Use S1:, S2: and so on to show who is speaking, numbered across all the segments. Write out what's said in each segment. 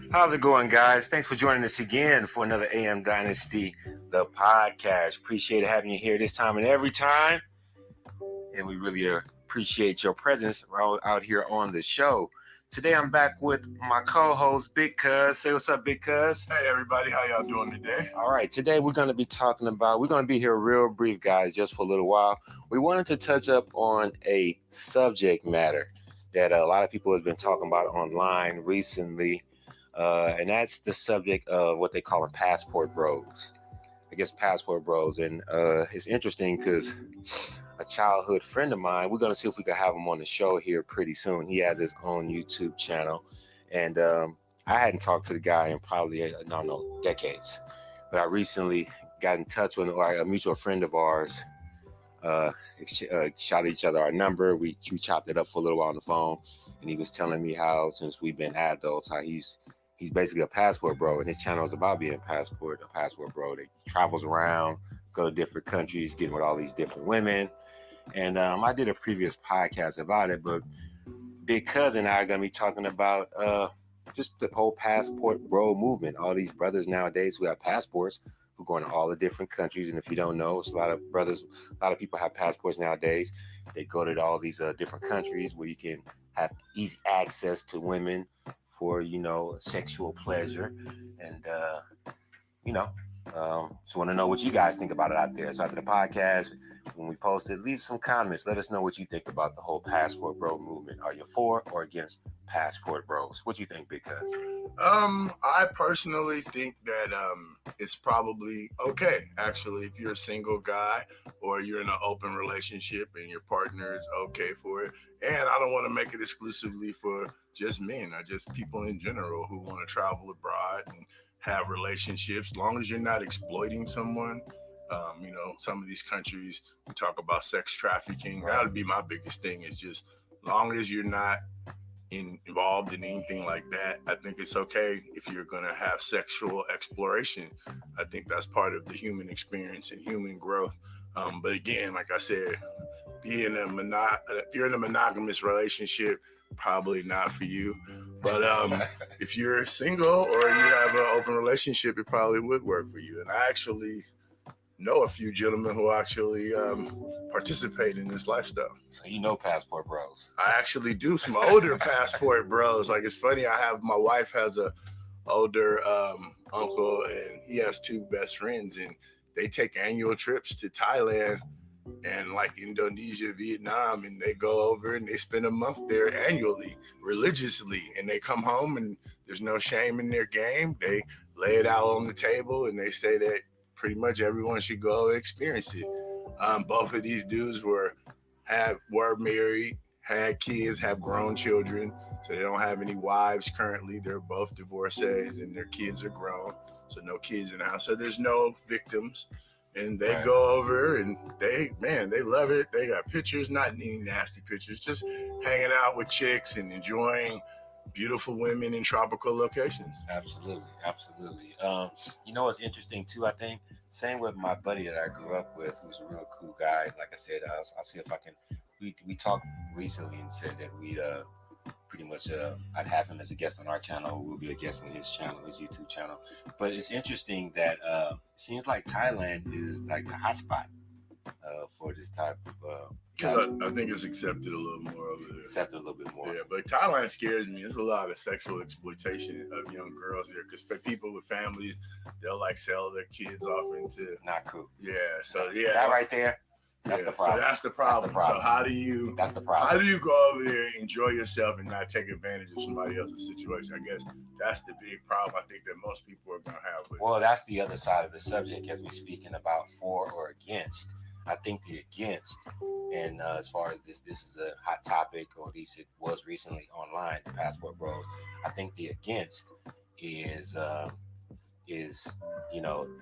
S1: How's it going, guys? Thanks for joining us again for another AM Dynasty, the podcast. Appreciate having you here this time and every time. And we really appreciate your presence out here on the show. Today, I'm back with my co-host, Big Cuz. Say what's up, Big Cuz.
S2: Hey, everybody. How y'all doing today?
S1: All right. Today, we're going to be we're going to be here real brief, guys, just for a little while. We wanted to touch up on a subject matter that a lot of people have been talking about online recently. And that's the subject of what they call them passport bros. I guess passport bros. And it's interesting because a childhood friend of mine, we're going to see if we can have him on the show here pretty soon. He has his own YouTube channel. And I hadn't talked to the guy in probably, decades. But I recently got in touch with a mutual friend of ours. Shot each other our number. We chopped it up for a little while on the phone. And he was telling me how, since we've been adults, how he's basically a passport bro, and his channel is about being a passport bro. That travels around, go to different countries, getting with all these different women. And I did a previous podcast about it, but Big Cuz and I are going to be talking about just the whole passport bro movement. All these brothers nowadays who have passports, who go into all the different countries. And if you don't know, it's a lot of people have passports nowadays. They go to all these different countries where you can have easy access to women for, sexual pleasure. And, just want to know what you guys think about it out there. So after the podcast, when we post it, leave some comments. Let us know what you think about the whole passport bro movement. Are you for or against passport bros? What do you think, Big Cuz?
S2: I personally think that it's probably okay, actually, if you're a single guy or you're in an open relationship and your partner is okay for it. And I don't want to make it exclusively for just men or just people in general who want to travel abroad and have relationships, as long as you're not exploiting someone. Some of these countries, we talk about sex trafficking. That would be my biggest thing, is just long as you're not involved in anything like that. I think it's okay if you're going to have sexual exploration. I think that's part of the human experience and human growth. But again, like I said, if you're in a monogamous relationship, probably not for you. But if you're single or you have an open relationship, it probably would work for you. And I actually know a few gentlemen who actually participate in this lifestyle.
S1: So you know passport bros.
S2: I actually do. Some older passport bros. Like, it's funny, my wife has a older uncle, and he has two best friends, and they take annual trips to Thailand and like Indonesia, Vietnam, and they go over and they spend a month there annually, religiously, and they come home and there's no shame in their game. They lay it out on the table and they say that pretty much everyone should go experience it. Both of these dudes were married, had kids, have grown children, so they don't have any wives currently. They're both divorcees and their kids are grown, so no kids in the house. So there's no victims. And they go over and they love it. They got pictures, not any nasty pictures, just hanging out with chicks and enjoying beautiful women in tropical locations.
S1: Absolutely. It's interesting too, I think. Same with my buddy that I grew up with, who's a real cool guy. Like I said, I'll see if I can. We talked recently and said that we'd pretty much I'd have him as a guest on our channel. We'll be a guest on his channel, his YouTube channel. But it's interesting that it seems like Thailand is like the hotspot for this type of.
S2: I think it's accepted a little more over there.
S1: Accepted a little bit more.
S2: Yeah, but Thailand scares me. There's a lot of sexual exploitation of young girls there, because for people with families, they'll like sell their kids off into.
S1: Not cool.
S2: Yeah. So yeah.
S1: That right there. That's the problem.
S2: So that's the problem. So how do you?
S1: That's the problem.
S2: How do you go over there, enjoy yourself, and not take advantage of somebody else's situation? I guess that's the big problem. I think that most people are gonna have with.
S1: Well, that's the other side of the subject as we're speaking about for or against. I think the against, and as far as this is a hot topic, or at least it was recently online, the passport bros. I think the against is the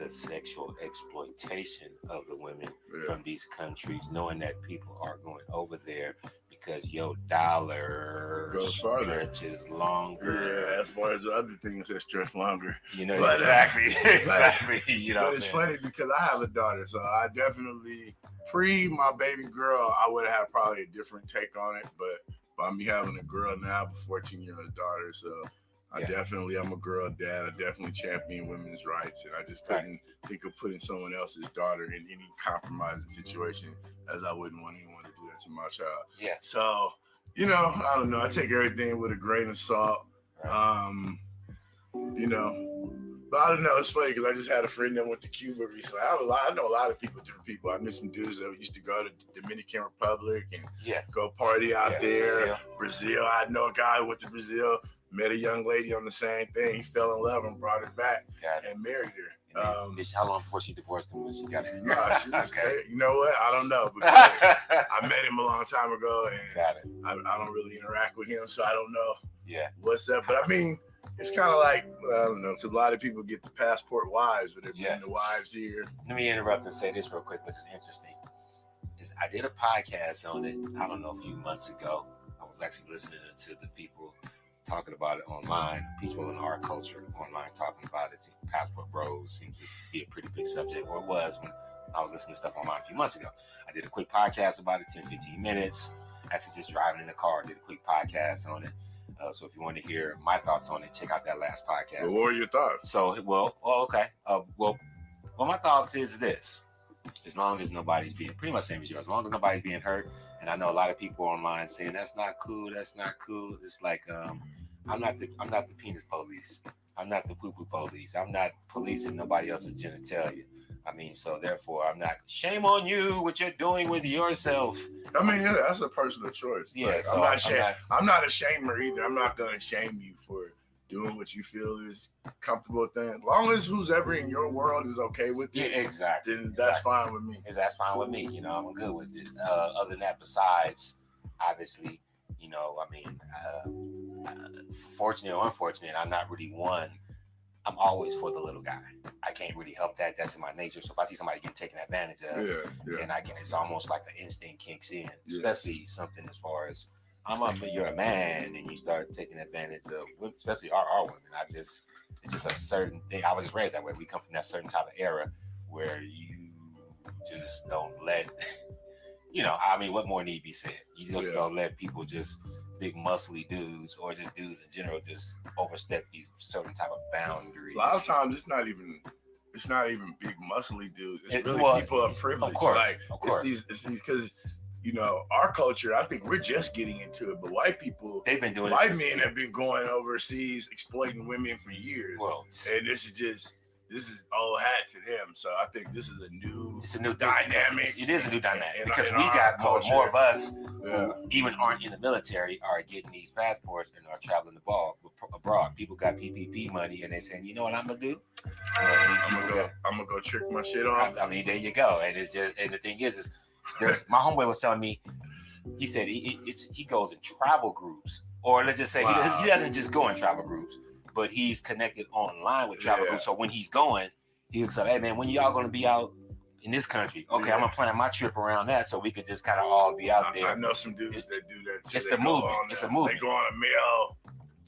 S1: sexual exploitation of the women from these countries, knowing that people are going over there because your dollar stretches longer.
S2: Yeah, as far as the other things that stretch longer.
S1: Exactly.
S2: But it's funny because I have a daughter, so I definitely my baby girl, I would have probably a different take on it. But I'm having a girl now, a 14-year-old daughter, so. I'm a girl dad. I definitely champion women's rights, and I just couldn't think of putting someone else's daughter in any compromising situation, as I wouldn't want anyone to do that to my child.
S1: Yeah.
S2: So, I don't know. I take everything with a grain of salt. Right. But I don't know. It's funny because I just had a friend that went to Cuba recently. I know a lot of different people. I knew some dudes that used to go to the Dominican Republic and go party out there. Brazil. I know a guy who went to Brazil. Met a young lady on the same thing. He fell in love and brought her back and married her.
S1: How long before she divorced him when she got it?
S2: You know what? I don't know. Because I met him a long time ago, and I don't really interact with him, so I don't know what's up. But I mean, it's kind of like, I don't know, because a lot of people get the passport wives, but they're being the wives here.
S1: Let me interrupt and say this real quick, which is interesting. I did a podcast on it, I don't know, a few months ago. I was actually listening to the people talking about it online, people in our culture online talking about it. Passport bros seems to be a pretty big subject, or it was when I was listening to stuff online a few months ago. I did a quick podcast about it, 10-15 minutes. Actually just driving in the car, did a quick podcast on it. So if you want to hear my thoughts on it, check out that last podcast.
S2: What were your thoughts?
S1: So, okay. My thoughts is this. As long as nobody's being, pretty much same as yours, as long as nobody's being hurt. And I know a lot of people online saying that's not cool. It's like I'm not the penis police. I'm not the poo-poo police. I'm not policing nobody else's genitalia. I mean, so therefore, I'm not. Shame on you what you're doing with yourself.
S2: I mean, that's a personal choice.
S1: Yeah,
S2: like,
S1: so
S2: I'm not a shamer either. I'm not gonna shame you for doing what you feel is comfortable with things. As long as who's ever in your world is okay with it,
S1: exactly.
S2: Then that's fine with me.
S1: That's fine with me. I'm good with it. Other than that, besides, obviously, fortunate or unfortunate, I'm not really one. I'm always for the little guy. I can't really help that. That's in my nature. So if I see somebody getting taken advantage of, then it's almost like an instinct kicks in, especially something as far as you're a man and you start taking advantage of women, especially our women. It's just a certain thing. I was just raised that way. We come from that certain type of era where you just don't let, what more need be said? You just don't let people just big muscly dudes or just dudes in general just overstep these certain type of boundaries.
S2: A lot of times it's not even big muscly dudes. It's really people of privilege.
S1: Of course.
S2: It's these because our culture, I think we're just getting into it, but white people,
S1: they've been doing
S2: white men have been going overseas exploiting women for years.
S1: Well,
S2: and this is old hat to them. So I think this is a new
S1: dynamic. It is a new dynamic because we got more of us who even aren't in the military are getting these passports and are traveling abroad. People got PPP money and they're saying, you know what I'm gonna do?
S2: I'm gonna go trick my shit off.
S1: I mean, there you go. And the thing is my homeboy was telling me, he said he goes in travel groups, or let's just say he doesn't just go in travel groups, but he's connected online with travel groups. So when he's going, he looks up, hey man, when y'all gonna be out in this country? Okay, I'm gonna plan my trip around that so we could just kind of all be out there.
S2: I know some dudes that do that too.
S1: It's the movement. It's a movement.
S2: They go on a mail.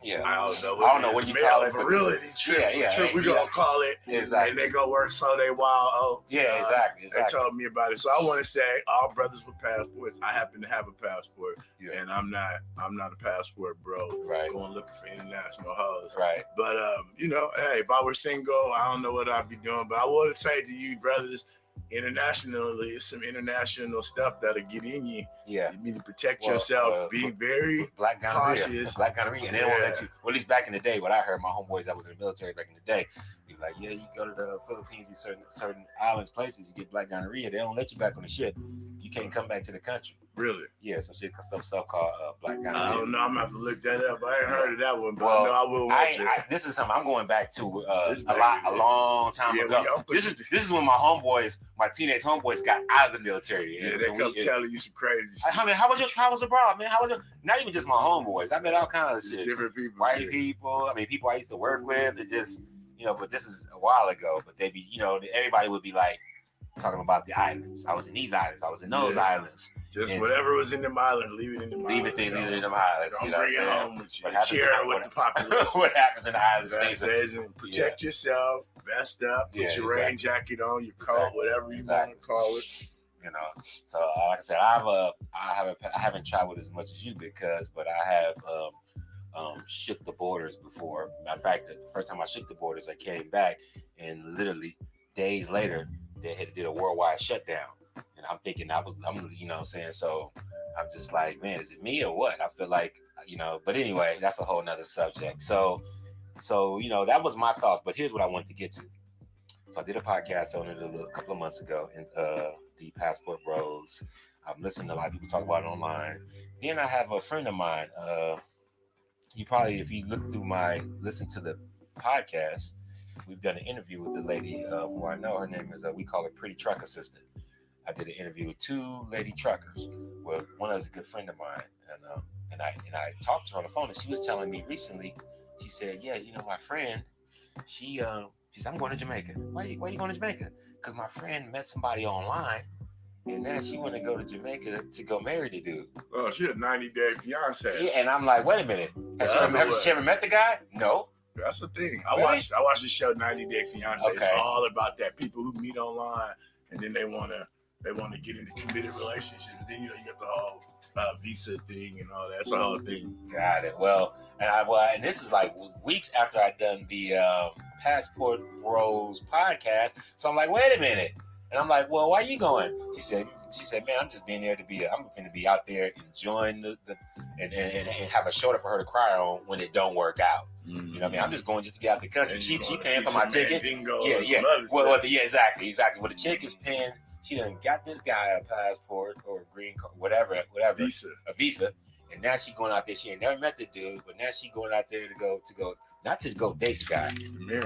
S1: Yeah,
S2: I don't know
S1: what you call it.
S2: Virility trip. Trip we gonna call it.
S1: Exactly.
S2: And they go work Sunday Wild Oats.
S1: Yeah, exactly.
S2: They told me about it. So I want to say, all brothers with passports. I happen to have a passport, and I'm not a passport bro.
S1: Right.
S2: Going looking for international hoes.
S1: Right.
S2: But hey, if I were single, I don't know what I'd be doing. But I want to say to you, brothers, internationally, it's some international stuff that'll get in you.
S1: Yeah.
S2: You need to protect yourself. Be very
S1: black gonorrhea.
S2: cautious.
S1: Black gonorrhea. And they don't let you, well, at least back in the day, what I heard, my homeboys that was in the military back in the day, Be like, yeah, you go to the Philippines, these certain islands, places, you get black gonorrhea. They don't let you back on the ship. You can't come back to the country.
S2: Really?
S1: Yeah, some shit stuff called black gonorrhea.
S2: I don't know. I'm gonna have to look that up. I ain't heard of that one, but I know I will.
S1: This is something I'm going back to a long time ago. This is when my teenage homeboys got out of the military.
S2: Yeah, they come telling you some crazy shit.
S1: I mean, how was your travels abroad, man? Not even just my homeboys. I met all kinds of shit.
S2: Different people.
S1: White people. I mean, people I used to work with. It just, but this is a while ago. But they be, everybody would be like, talking about the islands. I was in these islands. I was in those islands.
S2: Just whatever was in them islands, leave it in them islands.
S1: Leave it in them islands.
S2: Don't bring it home with you. Share it with the population.
S1: What happens in the islands?
S2: Protect yourself. Vest up. Put your rain jacket on. Your coat, whatever you want to call it.
S1: So like I said, I haven't traveled as much as you but I have shook the borders before. Matter of fact, the first time I shook the borders, I came back and literally days later, they had did a worldwide shutdown, and I'm thinking I'm saying, so I'm just like, man, is it me or what? I feel like, but anyway, that's a whole nother subject. So that was my thoughts, but here's what I wanted to get to. So I did a podcast on it a couple of months ago, and the Passport Bros. I'm listening to a lot of people talk about it online. Then I have a friend of mine. You probably, if you listen to the podcast, we've done an interview with the lady who I know. Her name is, we call her Pretty Truck Assistant. I did an interview with two lady truckers. Well, one is a good friend of mine, and I talked to her on the phone, and she was telling me recently. She said, "Yeah, my friend, she said, I'm going to Jamaica. Why are you going to Jamaica? Because my friend met somebody online, and now she want to go to Jamaica to go marry the dude."
S2: Oh, she a 90-day fiance.
S1: Yeah, and I'm like, wait a minute. Has she ever met the guy? No.
S2: That's the thing. I watched the show 90 Day Fiance. Okay. It's all about that. People who meet online and then they wanna get into committed relationships. And then you get the whole visa thing and all that. That's the whole thing.
S1: Got it. Well, and this is like weeks after I done the Passport Bros podcast. So I'm like, wait a minute. And I'm like, well, why are you going? She said, man, I'm just being there I'm going to be out there enjoying and have a shoulder for her to cry on when it don't work out. Mm-hmm. You know what I mean? I'm just going to get out the country. She paying for my ticket. Yeah. Well, exactly. Well, the chick is paying. She done got this guy a passport or a green card, whatever, a visa, and now she going out there. She ain't never met the dude, but now she going out there to go not to go date the guy,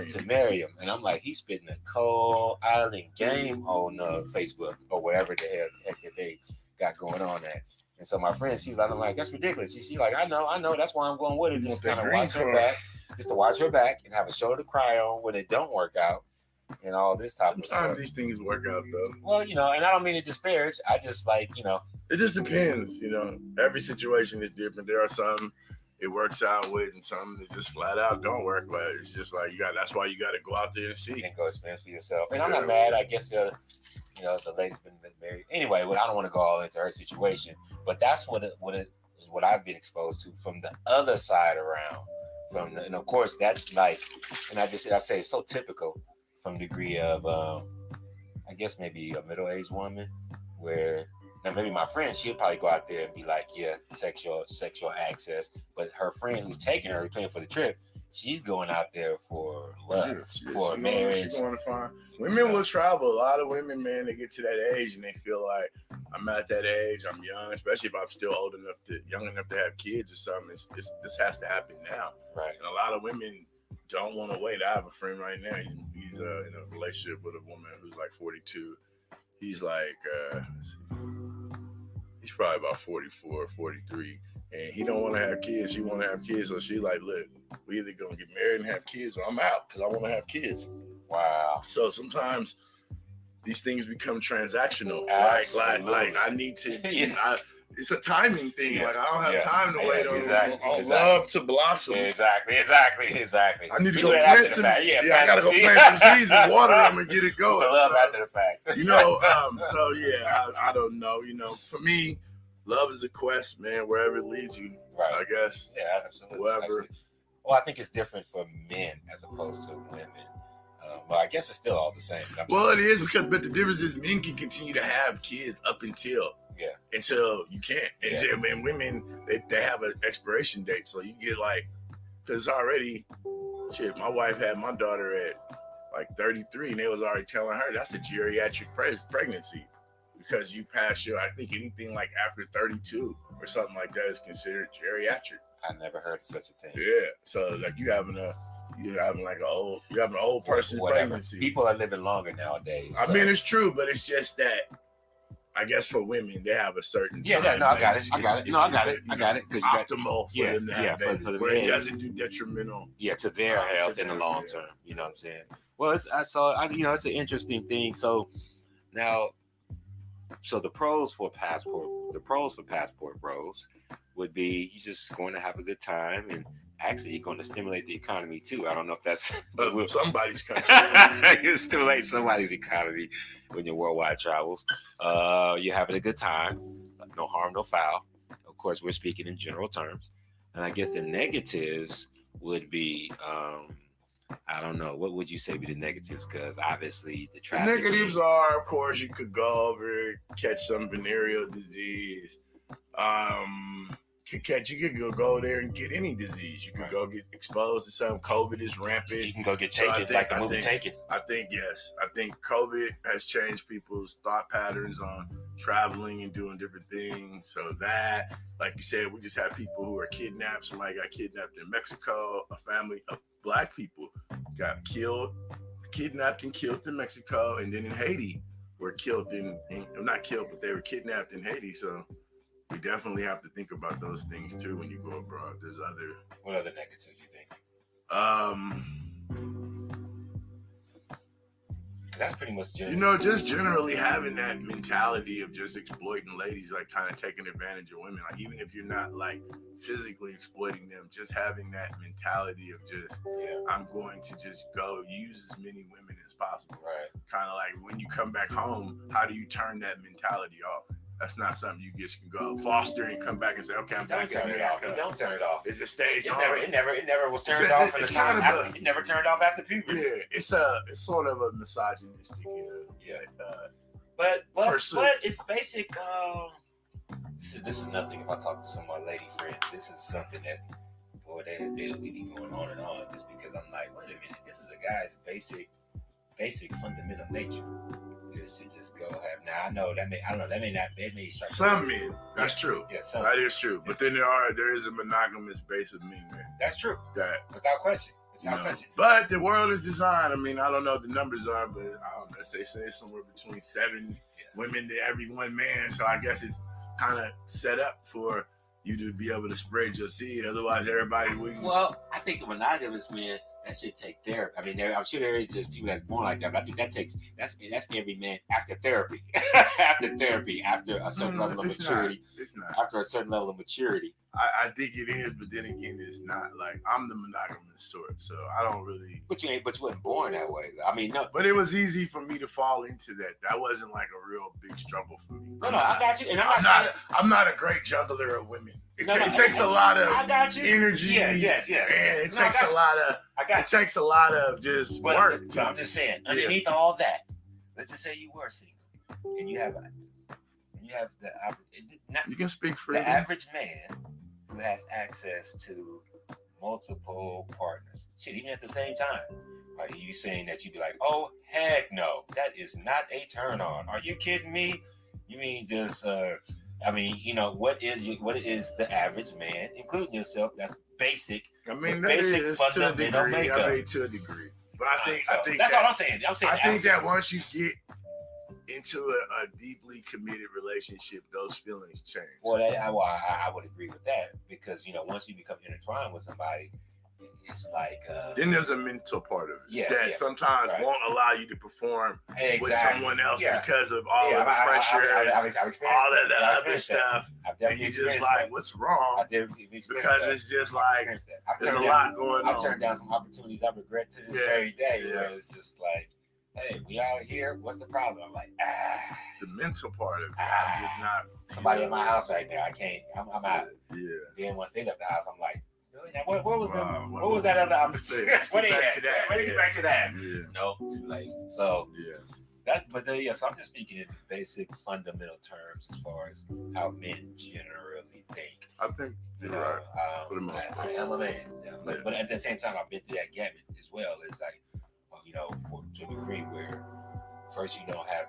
S1: to marry him. And I'm like, he's spitting a cold island game on Facebook or whatever the heck that they got going on at. And so my friend, she's like, I'm like, that's ridiculous. She's like, I know, that's why I'm going with it. Just kind of watch her back, just to watch her back and have a shoulder to cry on when it don't work out. And all this type of stuff.
S2: Sometimes these things work out though.
S1: Well, and I don't mean to disparage. I just like,
S2: It just depends, Every situation is different. There are some it works out with and some that just flat out don't work. But it's just like that's why you got to go out there and see.
S1: And go experience for yourself. And I'm not mad. I guess, the lady's been married. Anyway, I don't want to go all into her situation. But that's what I've been exposed to from the other side around. And of course, that's like, and I say it's so typical. From the degree of, I guess maybe a middle-aged woman, where now maybe my friend, she'll probably go out there and be like, yeah, sexual access, but her friend who's taking her, paying for the trip, she's going out there for love, for marriage.
S2: She's going to find women will travel. A lot of women, man, they get to that age and they feel like I'm at that age, I'm young, especially if I'm still young enough to have kids or something. This has to happen now,
S1: right?
S2: And a lot of women don't want to wait. I have a friend right now. He's in a relationship with a woman who's like 42. He's like, he's probably about 44, 43. And he don't want to have kids. She want to have kids. So she's like, look, we either going to get married and have kids or I'm out because I want to have kids.
S1: Wow.
S2: So sometimes these things become transactional.
S1: Absolutely.
S2: Like I need to, it's a timing thing. Yeah. Like I don't have time to wait on love to blossom.
S1: Exactly. I
S2: need to go plant some. I gotta go plant some seeds and water them and get it going.
S1: Love after the fact.
S2: I don't know. For me, love is a quest, man. Wherever it leads you, right? I guess.
S1: Yeah, absolutely. Wherever. Absolutely. Well, I think it's different for men as opposed to women. But I guess it's still all the same.
S2: Well, it is but the difference is men can continue to have kids up until you can't. And women, they have an expiration date. So you get like, because it's already, my wife had my daughter at like 33, and they was already telling her that's a geriatric pregnancy because you pass your, I think anything like after 32 or something like that is considered geriatric.
S1: I never heard of such a thing.
S2: Yeah, so like you having an old person pregnancy.
S1: People are living longer nowadays.
S2: I mean, it's true, but it's just that I guess for women they have a certain
S1: time. I got it. I got it. Because
S2: optimal for them to have babies,
S1: for the
S2: where
S1: men,
S2: it doesn't do detrimental.
S1: Yeah, to their health in the long term. You know what I'm saying? Well, it's it's an interesting thing. So now, the pros for passport bros would be you just going to have a good time, and actually you're going to stimulate the economy too. I don't know if that's
S2: somebody's country.
S1: You stimulate somebody's economy when your worldwide travels. You're having a good time, no harm, no foul. Of course, we're speaking in general terms, and I guess the negatives would be. I don't know. What would you say be the negatives? Because obviously the traffic.
S2: The negatives are, of course, you could go over, catch some venereal disease. You could go there and get any disease. You could go get exposed to something. COVID is rampant.
S1: You can go get taken, like the movie Taken.
S2: I think yes. I think COVID has changed people's thought patterns on traveling and doing different things. So that, like you said, we just have people who are kidnapped. Somebody got kidnapped in Mexico. A family of Black people got kidnapped and killed in Mexico, and then in Haiti were killed not killed, but they were kidnapped in Haiti. So we definitely have to think about those things too when you go abroad.
S1: What other negatives you think? That's pretty much general.
S2: Just generally having that mentality of just exploiting ladies, like kind of taking advantage of women. Like even if you're not like physically exploiting them, just having that mentality of just, I'm going to just go use as many women as possible.
S1: Right.
S2: Kind of like when you come back home, how do you turn that mentality off? That's not something you just can go foster and come back and say, okay, I'm done.
S1: Don't turn it off. You don't turn it off.
S2: It just stays on.
S1: It never was turned off. It never turned off after puberty.
S2: Yeah, it's sort of a misogynistic,
S1: but it's basic. This is nothing. If I talk to some of my lady friends, this is something that, boy, we be going on and on just because I'm like, wait a minute, this is a guy's basic fundamental nature. Is to just go have. Now I know that may strike
S2: some men. That's true.
S1: Yeah,
S2: that is true. But then there is a monogamous base of men.
S1: That's true.
S2: That
S1: without question.
S2: But the world is designed. I mean, I don't know what the numbers are, but I don't know. They say somewhere between 7 women to every 1 man. So I guess it's kind of set up for you to be able to spread your seed. Otherwise, everybody would.
S1: Well, I think the monogamous men. That should take therapy. I mean, I'm sure there is just people that's born like that, but I think that's every man after therapy, after a certain level of maturity.
S2: It's not.
S1: After a certain level of maturity.
S2: I think it is, but then again, it's not. Like I'm the monogamous sort, so I don't really.
S1: But you wasn't born that way. I mean, no.
S2: But it was easy for me to fall into that. That wasn't like a real big struggle for me.
S1: No, I got you, and
S2: I'm not a great juggler of women. It takes a lot of energy.
S1: Yes.
S2: And it takes a lot of. It takes a lot of just work.
S1: But I'm just saying, underneath all that, let's just say you were single, and you have
S2: you can speak freely.
S1: The average man who has access to multiple partners, even at the same time. Are you saying that you'd be like, oh heck no, that is not a turn on? Are you kidding me? You mean just what is the average man, including yourself? That's basic.
S2: I mean, that is to a degree. To a degree, but I think
S1: that's all I'm saying. I think
S2: that once you get into a deeply committed relationship, those feelings change.
S1: Well, I would agree with that because once you become intertwined with somebody, it's like
S2: then there's a mental part of it that sometimes won't allow you to perform with someone else because of all of the pressure, all of the other stuff. And you're just like, what's wrong? Because it's just like there's a lot going on.
S1: I've turned down some opportunities I regret to this very day where it's just like, hey, we out here. What's the problem? I'm like,
S2: the mental part of it. I'm just not.
S1: Somebody in my house right now. I can't. I'm out.
S2: Yeah.
S1: Then once they left the house, I'm like, now, what was that other opportunity? Where they get back to that?
S2: Yeah.
S1: No, too late. So so I'm just speaking in basic fundamental terms as far as how men generally think.
S2: I think you're right.
S1: I am a man, but at the same time, I've been through that gamut as well. It's like, you know, to a degree where first you don't have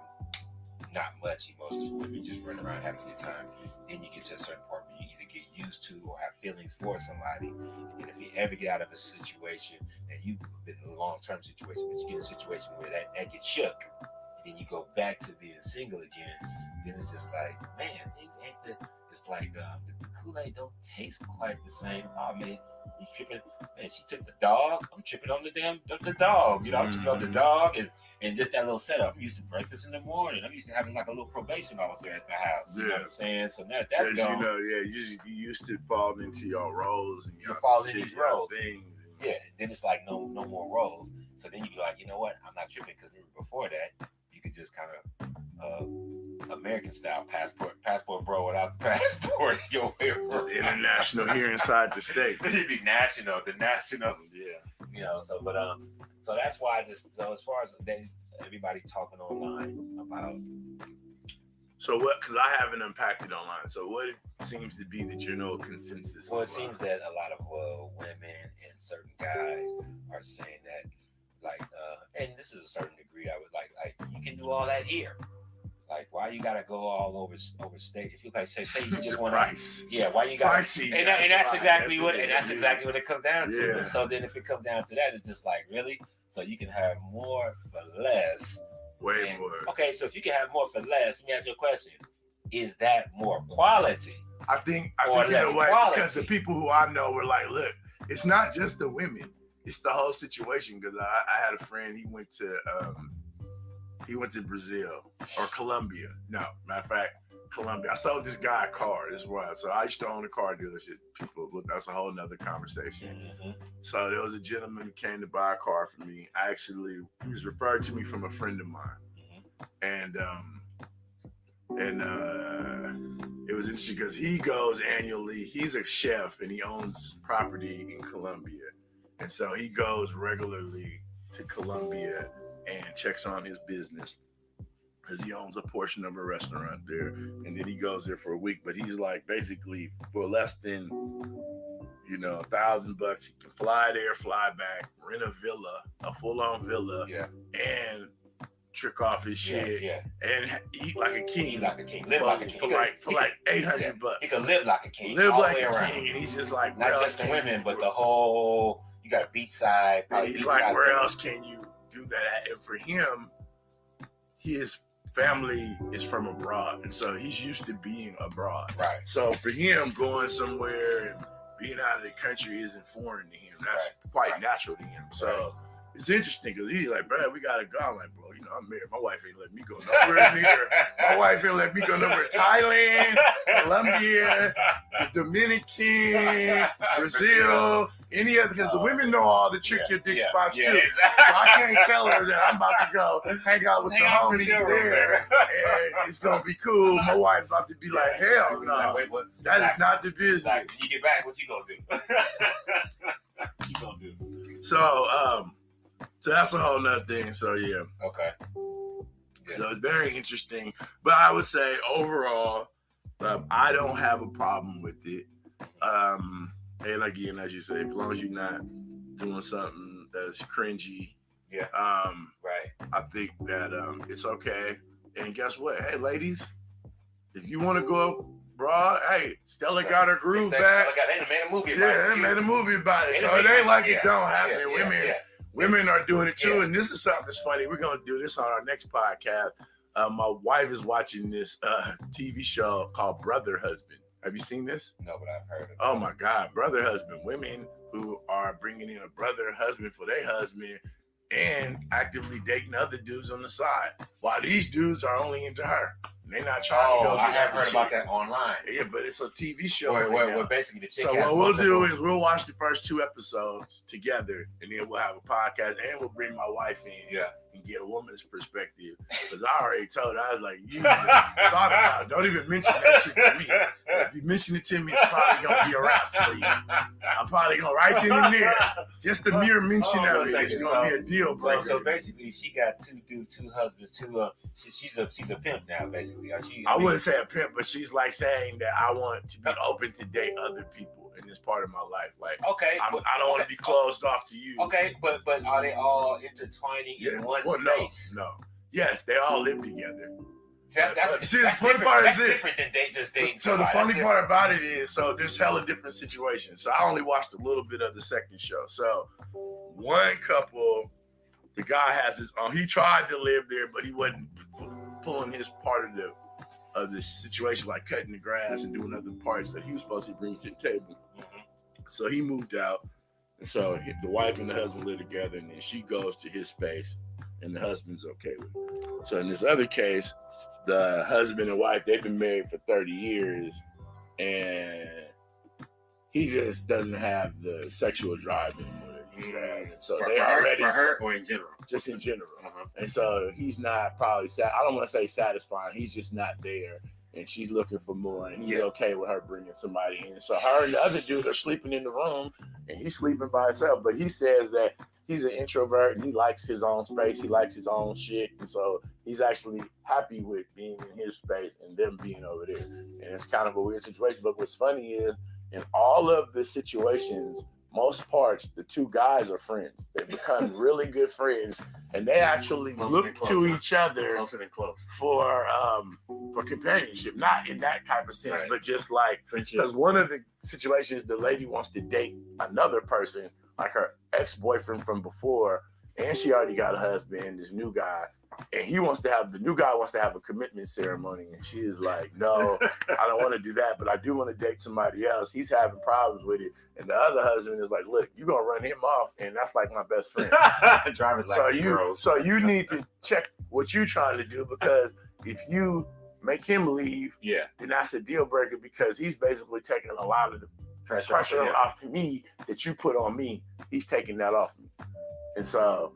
S1: not much emotions for women, just running around having a good time. Then you get to a certain point where you either get used to or have feelings for somebody. And then if you ever get out of a situation, and you've been in a long-term situation, but you get in a situation where that gets shook, and then you go back to being single again, then it's just like, man, things ain't it's like the Kool-Aid don't taste quite the same. Oh man, you tripping? Man, she took the dog. I'm tripping on the dog. You know, I'm tripping on the dog, and just that little setup. I'm used to breakfast in the morning. I'm used to having like a little probation officer at the house. You know what I'm saying? So now that's gone.
S2: You know, you used to fall into your roles and
S1: you fall into these roles.
S2: Things.
S1: Yeah, then it's like no more roles. So then you be like, you know what? I'm not tripping because before that, you could just kind of American style passport bro without the passport.
S2: Just international here inside the state.
S1: It'd be national, the national.
S2: Yeah.
S1: You know, so that's why so as far as everybody talking online about.
S2: So what? Because I haven't unpacked it online. So what it seems to be the general consensus?
S1: Well, it seems that a lot of women and certain guys are saying that, like, and this is a certain degree. I would like you can do all that here. Like, why you gotta go all over state? If you like say you just want
S2: price,
S1: why you gotta?
S2: Pricey,
S1: and that's exactly what it comes down to.
S2: Yeah.
S1: And so then if it comes down to that, it's just like really. So you can have more for less.
S2: Way more.
S1: Okay, so if you can have more for less, let me ask you a question: is that more quality?
S2: I think in a way, because the people who I know were like, look, it's not just the women; it's the whole situation. Because I had a friend, he went to Brazil or Colombia. No, matter of fact, Colombia. I sold this guy a car. This is why. So I used to own a car dealership. People, look, that's a whole nother conversation. Mm-hmm. So there was a gentleman who came to buy a car for me. He was referred to me from a friend of mine. Mm-hmm. And it was interesting because he goes annually. He's a chef and he owns property in Colombia. And so he goes regularly to Colombia and checks on his business because he owns a portion of a restaurant there, and then he goes there for a week. But he's like, basically for less than $1,000, he can fly there, fly back, rent a villa, a full-on villa, and trick off his shit, and eat like a king,
S1: live like a king
S2: for like $800.
S1: He could live like a king,
S2: live
S1: all
S2: like
S1: the way
S2: a
S1: around.
S2: king, and he's just like,
S1: not just the women, but the whole. You got a beachside.
S2: He's like, where else can you do that at? And for him, his family is from abroad, and so he's used to being abroad.
S1: Right.
S2: So for him, going somewhere and being out of the country isn't foreign to him. That's quite natural to him. So it's interesting because he's like, bro, we gotta go. I'm like, bro, I'm married. My wife ain't let me go nowhere near. My wife ain't let me go nowhere. Thailand, Colombia, the Dominican, Brazil, any other, because the women know all the trick your dick spots too. Exactly. So I can't tell her that I'm about to go hang out with the homies there, and it's gonna be cool. My wife's about to be like, hell no, that is not the business.
S1: Like, when you get back, what you gonna do? What you gonna do?
S2: So that's a whole nother thing. So yeah.
S1: Okay.
S2: So it's very interesting. But I would say overall, I don't have a problem with it. And again, as you say, as long as you're not doing something that's cringy, I think that it's okay. And guess what? Hey, ladies, if you want to go abroad, hey, Stella got her groove back.
S1: They made a movie about it.
S2: They made a movie about it. So it ain't like it don't happen. Women are doing it too, and this is something that's funny. We're gonna do this on our next podcast. My wife is watching this TV show called Brother Husband. Have you seen this?
S1: No, but I've heard of it.
S2: Oh my God, Brother Husband. Women who are bringing in a brother husband for their husband and actively dating other dudes on the side, while these dudes are only into her. They're not trying to go.
S1: I have heard about that online.
S2: Yeah, but it's a TV show.
S1: Where basically the chick.
S2: So what we'll do is we'll watch the first 2 episodes together, and then we'll have a podcast, and we'll bring my wife in, and get a woman's perspective. Because I already told her, I was like, you thought about it. Don't even mention that shit to me. If you mention it to me, it's probably gonna be a wrap for you. I'm probably gonna right then and there. Just the mere mention of it is gonna be a deal breaker.
S1: So basically, she got 2 dudes, 2 husbands, 2. She's a pimp now, basically.
S2: I wouldn't say a pimp, but she's like saying that I want to be open to date other people. in this part of my life. Like,
S3: okay,
S2: I don't want to be closed off to you.
S3: Okay, but are they all intertwining in one space?
S2: No. Yes, they all live together.
S3: That's different than they just dating.
S2: So the funny part about it is, so there's hella different situations. So I only watched a little bit of the second show. So one couple, the guy has his own. He tried to live there, but he wasn't pulling his part of the situation, like cutting the grass and doing other parts that he was supposed to bring to the table. Mm-hmm. So he moved out, and so the wife and the husband live together, and then she goes to his space, and the husband's okay with it. So in this other case, the husband and wife, they've been married for 30 years, and he just doesn't have the sexual drive anymore. So
S3: for her or in general?
S2: Just in general. Uh-huh. And so he's not probably I don't want to say satisfying. He's just not there. And she's looking for more, and he's okay with her bringing somebody in. So her and the other dude are sleeping in the room, and he's sleeping by himself. But he says that he's an introvert, and he likes his own space. He likes his own shit. And so he's actually happy with being in his space and them being over there. And it's kind of a weird situation. But what's funny is, in all of the situations, most parts, the two guys are friends. They become really good friends, and they actually look to each other for companionship. Not in that type of sense, but just like, because one of the situations, the lady wants to date another person, like her ex-boyfriend from before, and she already got a husband, this new guy, and the new guy wants to have a commitment ceremony, and she is like, no, I don't want to do that, but I do want to date somebody else. He's having problems with it, and the other husband is like, look, you're gonna run him off, and that's like my best friend.
S3: Driver's license.
S2: So you need to check what you're trying to do, because if you make him leave, then that's a deal breaker, because he's basically taking a lot of the pressure off me that you put on me. He's taking that off me. And so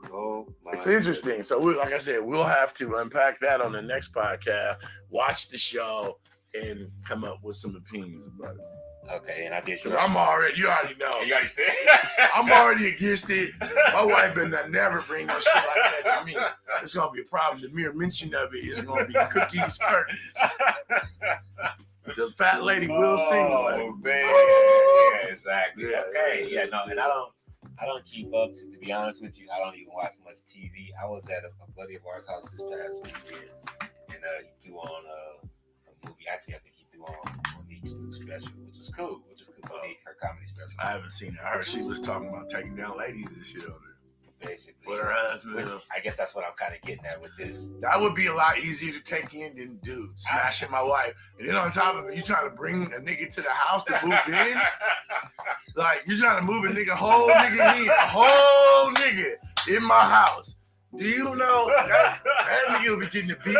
S2: it's interesting. So like I said, we'll have to unpack that on the next podcast, watch the show, and come up with some opinions about it.
S3: Okay, and I guess
S2: you already know.
S3: You already said.
S2: I'm already against it. My wife better never bring no shit like that to me. It's gonna be a problem. The mere mention of it is gonna be cookies, curtains. The fat lady will sing.
S3: Oh man, yeah, exactly. Okay, no, and I don't keep up. To be honest with you, I don't even watch much TV. I was at a buddy of ours' house this past weekend, and he threw on a movie. Actually, I think he threw on Monique's new special, which is cool. Monique, her comedy special.
S2: I haven't seen it. I heard she was talking about taking down ladies and shit over there.
S3: Basically,
S2: with her husband.
S3: I guess that's what I'm kind of getting at with this.
S2: That would be a lot easier to take in than smashing my wife. And then on top of it, you trying to bring a nigga to the house to move in? Like, you're trying to move a whole nigga in my house. Do you know that nigga will be getting the beat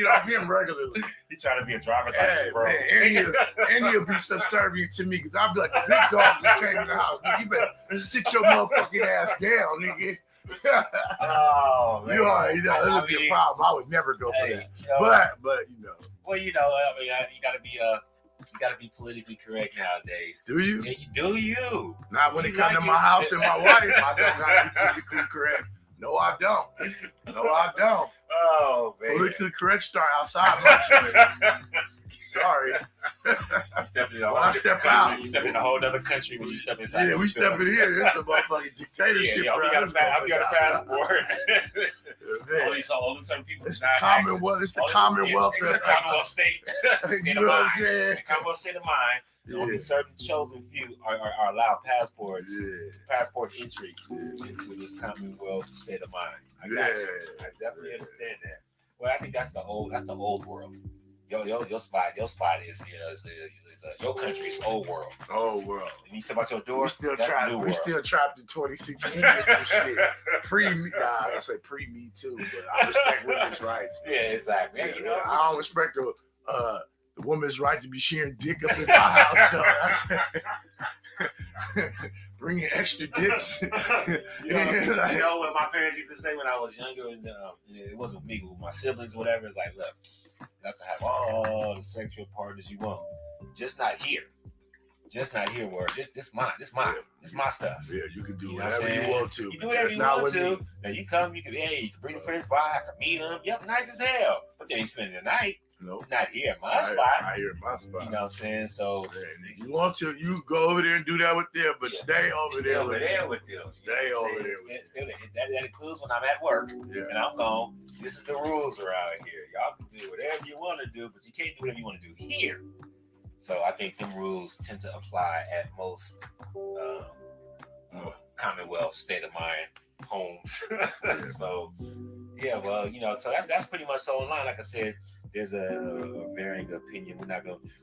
S2: off him regularly?
S3: He trying to be a driver's license, bro.
S2: And he'll be subservient to me, because I'll be like, the big dog just came in the house. Nigga, you better sit your motherfucking ass down, nigga.
S3: Oh, man.
S2: You already know, that'll be a problem. I would never go for that. You know, but you know.
S3: Well, you know, I mean, you gotta be politically correct nowadays.
S2: Do you?
S3: Yeah, do you?
S2: Not when it comes to my house and my wife. I don't gotta be politically correct. No, I don't.
S3: Oh, man.
S2: Politically correct start outside my church. Sorry.
S3: You step in a whole other country when you step inside.
S2: Yeah, we step in here. This is a motherfucking dictatorship.
S3: Yeah, I'll get a passport. Only certain people.
S2: It's the Commonwealth. It's the Commonwealth.
S3: The Commonwealth state.
S2: You know what I'm saying?
S3: The Commonwealth state of mind. Only certain chosen few are allowed passport entry into this Commonwealth state of mind. I got you. I definitely understand that. Well, I think that's the old world. Your spot is your country's old world.
S2: Old world.
S3: And you step out your door.
S2: We still trapped in 2016 or some shit. I don't say pre-me too, but I respect women's rights.
S3: Man. Yeah, exactly.
S2: Yeah, you know, I don't respect the woman's right to be sharing dick up in my house, though. Bringing extra dicks.
S3: You know what my parents used to say when I was younger, and it wasn't me, but my siblings or whatever. It's like, look, you can have all the sexual partners you want, just not here. Word. This mine. This my stuff.
S2: Yeah, you can do whatever you want to.
S3: You do whatever you want to. Now you can bring a friends by, I can meet them. Yep, nice as hell. But then you spend the night.
S2: Nope.
S3: Not here, my spot.
S2: Not here, my spot.
S3: You know what I'm saying? So
S2: if you want to, you go over there and do that with them, but stay over there with them. Stay over there with them.
S3: That includes when I'm at work and I'm gone. This is the rules around here. Y'all can do whatever you want to do, but you can't do whatever you want to do here. So I think them rules tend to apply at most Commonwealth state of mind homes. So yeah, well, you know, so that's pretty much so online. Like I said, there's a varying opinion.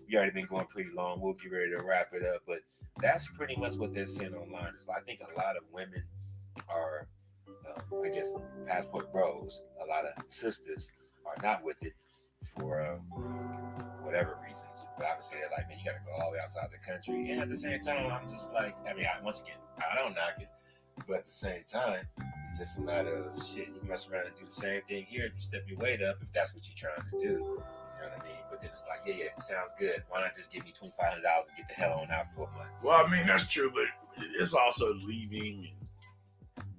S3: We already been going pretty long. We'll get ready to wrap it up, but that's pretty much what they're saying online. It's like, I think a lot of women are, I guess, passport bros. A lot of sisters are not with it for whatever reasons. But obviously, they're like, man, you got to go all the way outside the country. And at the same time, I'm just like, I mean, once again, I don't knock it, but at the same time, it's just a matter of shit. You mess around and do the same thing here if you step your weight up, if that's what you're trying to do. You know what I mean? But then it's like, yeah, sounds good. Why not just give me $2,500 and get the hell on out for a month?
S2: Well, I mean, that's true, but it's also leaving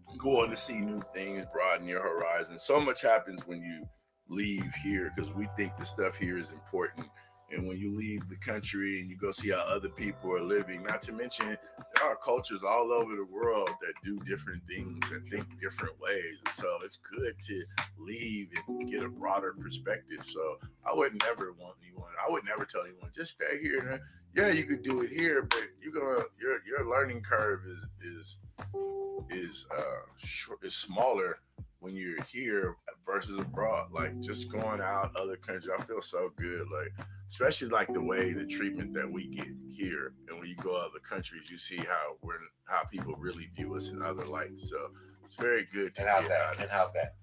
S2: and going to see new things, broaden your horizon. So much happens when you leave here because we think the stuff here is important. And when you leave the country and you go see how other people are living, not to mention there are cultures all over the world that do different things and think different ways. And so it's good to leave and get a broader perspective. So I would never tell anyone, just stay here. Yeah, you could do it here, but your learning curve is smaller when you're here versus abroad. Like just going out other countries, I feel so good. Like especially like the way the treatment that we get here, and when you go to other countries, you see how people really view us in other lights. So it's very good.
S3: And how's that?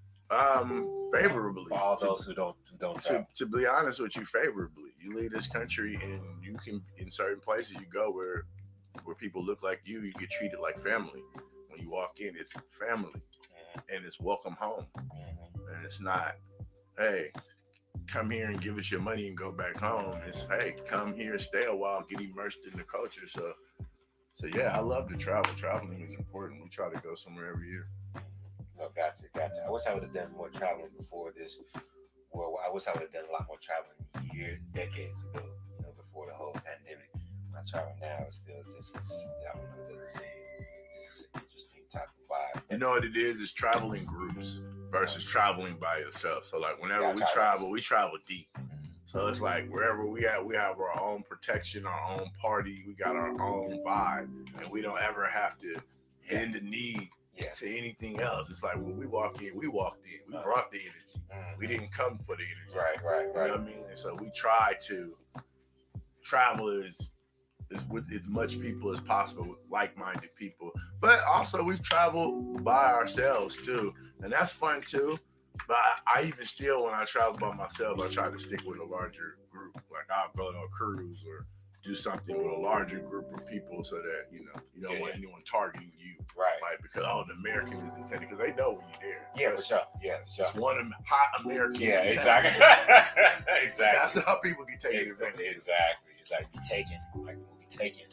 S2: Favorably.
S3: For all those who don't travel.
S2: To be honest with you, favorably. You leave this country and you can, in certain places you go where people look like you get treated like family. When you walk in, it's family. And it's welcome home. And it's not, hey, come here and give us your money and go back home. It's, hey, come here, stay a while, get immersed in the culture. So yeah, I love to travel. Traveling is important. We try to go somewhere every year.
S3: Oh, gotcha. I wish I would have done more traveling before this. Well, I wish I would have done a lot more traveling decades ago, before the whole pandemic. My travel now is still just, I don't know, it doesn't seem, it's just an interesting type of vibe.
S2: You know what it is? It's traveling groups versus traveling by yourself. So like whenever we travel deep. So it's like wherever we at, we have our own protection, our own party, we got our own vibe, and we don't ever have to bend the knee to anything else. It's like when we walked in. We brought the energy. We didn't come for the energy.
S3: Right.
S2: You know what I mean? And so we try to travel is with as much people as possible, with like-minded people. But also we've traveled by ourselves too, and that's fun too. But I even still, when I travel by myself, I try to stick with a larger group. Like I'll go to a cruise or do something with a larger group of people so that you don't want anyone targeting you.
S3: Right.
S2: Like because the American is intended because they know when you're there.
S3: Yeah, for sure.
S2: It's one hot American.
S3: Yeah, exactly. Exactly.
S2: That's how people get taken advantage.
S3: Exactly. It's like be taken. Like we'll be taken.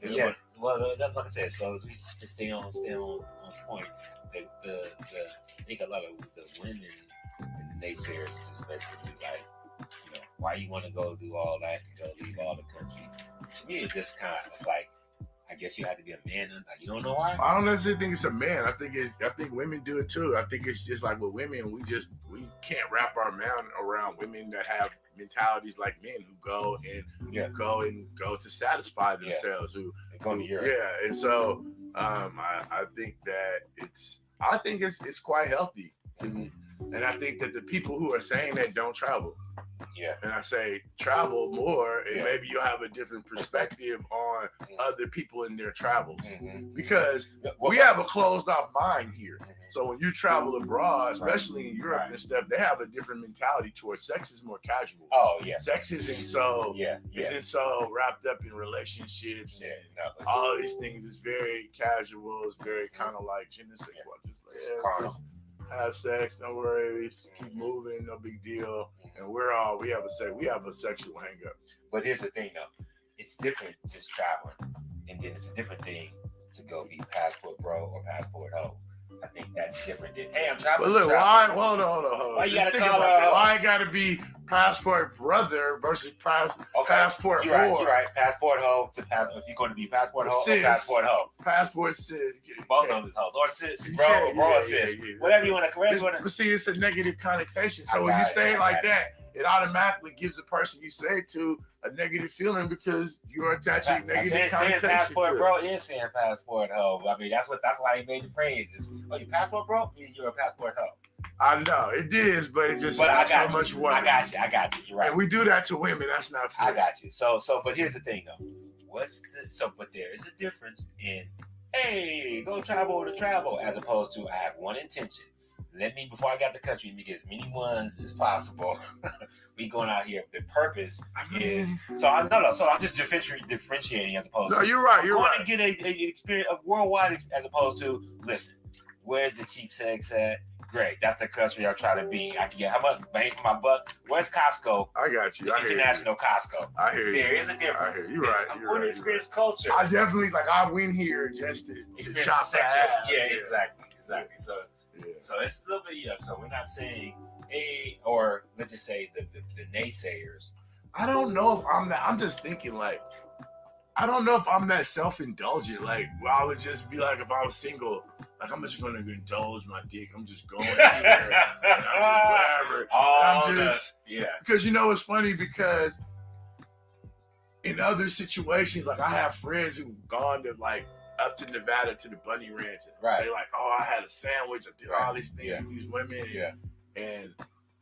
S3: Yeah. Well, like I said, so as we stay on point, I think a lot of the women and the naysayers is just basically like, why you want to go do all that and go leave all the country? To me, it's just it's like, I guess you have to be a man. You don't know why?
S2: I don't necessarily think it's a man. I think women do it too. I think it's just like with women, we can't wrap our mind around women that have mentalities like men who go to satisfy themselves. Who
S3: go to Europe.
S2: Yeah, and so I think that it's quite healthy. And I think that the people who are saying that don't travel.
S3: Yeah.
S2: And I say travel more, and maybe you'll have a different perspective on other people in their travels. Because we have a closed off mind here. So when you travel abroad, especially in Europe and stuff, they have a different mentality towards sex is more casual.
S3: Oh yeah.
S2: Sex isn't so wrapped up in relationships and all these things. It's very casual. It's very kind of like je ne sais quoi, just have sex, no worries, keep moving, no big deal. And we have a sexual hang up.
S3: But here's the thing though, it's different just traveling, and then it's a different thing to go be passport bro or passport hoe. I think that's different than, hey, I'm traveling.
S2: But look, why? Hold on.
S3: Why you
S2: Just
S3: gotta
S2: think
S3: call
S2: about
S3: her?
S2: that. Why it gotta be passport brother versus passport
S3: You're right.
S2: whore?
S3: You're right. Passport hoe to if you're going to be passport hoe
S2: Sis.
S3: or passport hoe.
S2: Passport sis.
S3: Both of them is hoes or sis,
S2: You
S3: bro,
S2: can't,
S3: or bro,
S2: yeah,
S3: or sis.
S2: yeah, yeah.
S3: Whatever you want to.
S2: But see, it's a negative connotation. So
S3: I
S2: when you
S3: got
S2: say
S3: it,
S2: it
S3: I
S2: like
S3: got
S2: that, it automatically gives the person you say it to a negative feeling because you're attaching negative
S3: saying
S2: connotation
S3: passport
S2: to it.
S3: bro is saying passport hoe. I mean, that's why they made the phrase. Oh, you passport bro? Yeah, you're a passport hoe.
S2: I know it is, but it just
S3: I
S2: so much work.
S3: I got you. You're right.
S2: And we do that to women. That's not fair.
S3: I got you. So, but here's the thing though. But there is a difference in, hey, go travel to travel, as opposed to I have one intention. Before I got the country, let me get as many ones as possible. We going out here. The purpose is so I'm just differentiating as opposed.
S2: No,
S3: to,
S2: you're right.
S3: You're right. To get a experience of worldwide as opposed to listen. Where's the cheap sex at? Great, that's the country I'm trying to be. I can get how much bang for my buck? Where's Costco?
S2: I got you.
S3: The international Costco.
S2: I hear you.
S3: There is a difference.
S2: I hear you. You're right.
S3: I'm going to experience culture.
S2: I definitely I went here just to shop
S3: sex.
S2: Yeah,
S3: exactly. So it's a little bit, so we're not saying, hey, or let's just say the naysayers.
S2: I don't know if I'm that. I'm just thinking I don't know if I'm that self-indulgent. I would just be like, if I was single, I'm just going to indulge my dick. I'm just going here. I'm just whatever. Because it's funny because in other situations, I have friends who've gone to up to Nevada to the Bunny Ranch.
S3: Right.
S2: They're like, oh, I had a sandwich. I did all these things with these women. And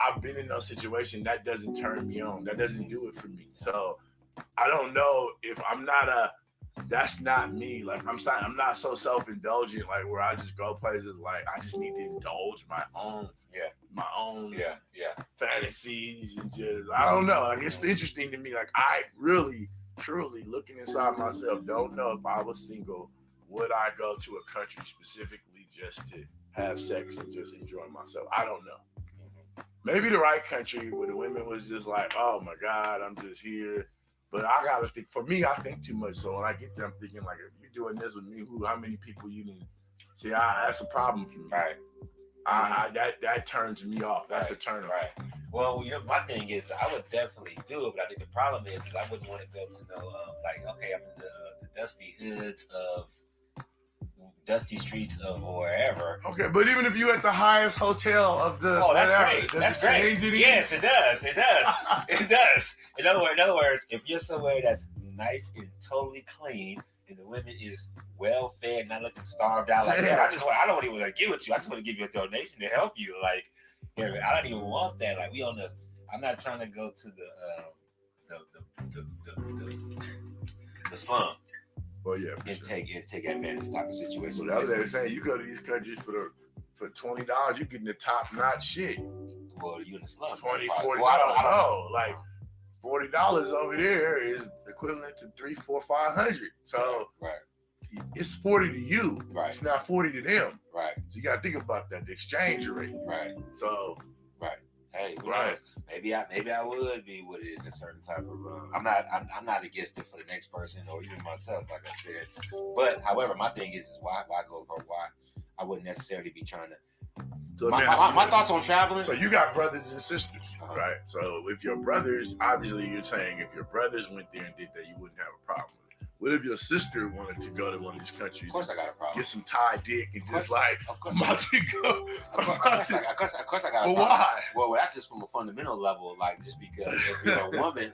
S2: I've been in those situations. That doesn't turn me on. That doesn't do it for me. So I don't know if I'm not that's not me. I'm not so self-indulgent where I just go places I just need to indulge my own fantasies and just I don't know. It's interesting to me. I really truly looking inside myself don't know if I was single would I go to a country specifically just to have sex and just enjoy myself. I don't know. Maybe the right country where the women was just oh my God, I'm just here. But I gotta think. For me, I think too much. So when I get there, I'm thinking if you're doing this with me, how many people you need? See, that's a problem for me.
S3: Right.
S2: That turns me off. That's a turn.
S3: Right. Well, my thing is, I would definitely do it, but I think the problem is I wouldn't want to go to okay, I'm in the dusty hoods of dusty streets of wherever.
S2: Okay, but even if you're at the highest hotel of the
S3: that's
S2: whatever,
S3: great. That's great. Yes, it does. It does. In other words, if you're somewhere that's nice and totally clean, and the women is well fed, not looking starved out I don't even want to get with you. I just want to give you a donation to help you. I don't even want that. I'm not trying to go to the slum.
S2: Well, yeah,
S3: and take advantage type of situation.
S2: Well, that was saying you go to these countries for $20, you getting the top notch shit.
S3: Well, you in the slum.
S2: $20, $40. Well, I don't know. $40 over there is equivalent to $300, $400, $500. So it's 40 to you.
S3: Right.
S2: It's not 40 to them.
S3: Right.
S2: So you got to think about that, the exchange rate.
S3: Right.
S2: So.
S3: Right. Hey, maybe I would be with it in a certain type of. I'm not against it for the next person or even myself, like I said. But however, my thing is why go for why I wouldn't necessarily be trying to. So my thoughts on traveling.
S2: So you got brothers and sisters, right? So if your brothers, obviously you're saying if your brothers went there and did that, you wouldn't have a problem with it. What if your sister wanted to go to one of these countries?
S3: Of course, I got a problem.
S2: Get some Thai dick and just I'm about to go.
S3: Of course, I got a problem.
S2: Why?
S3: Well, that's just from a fundamental level, just because if you're a woman,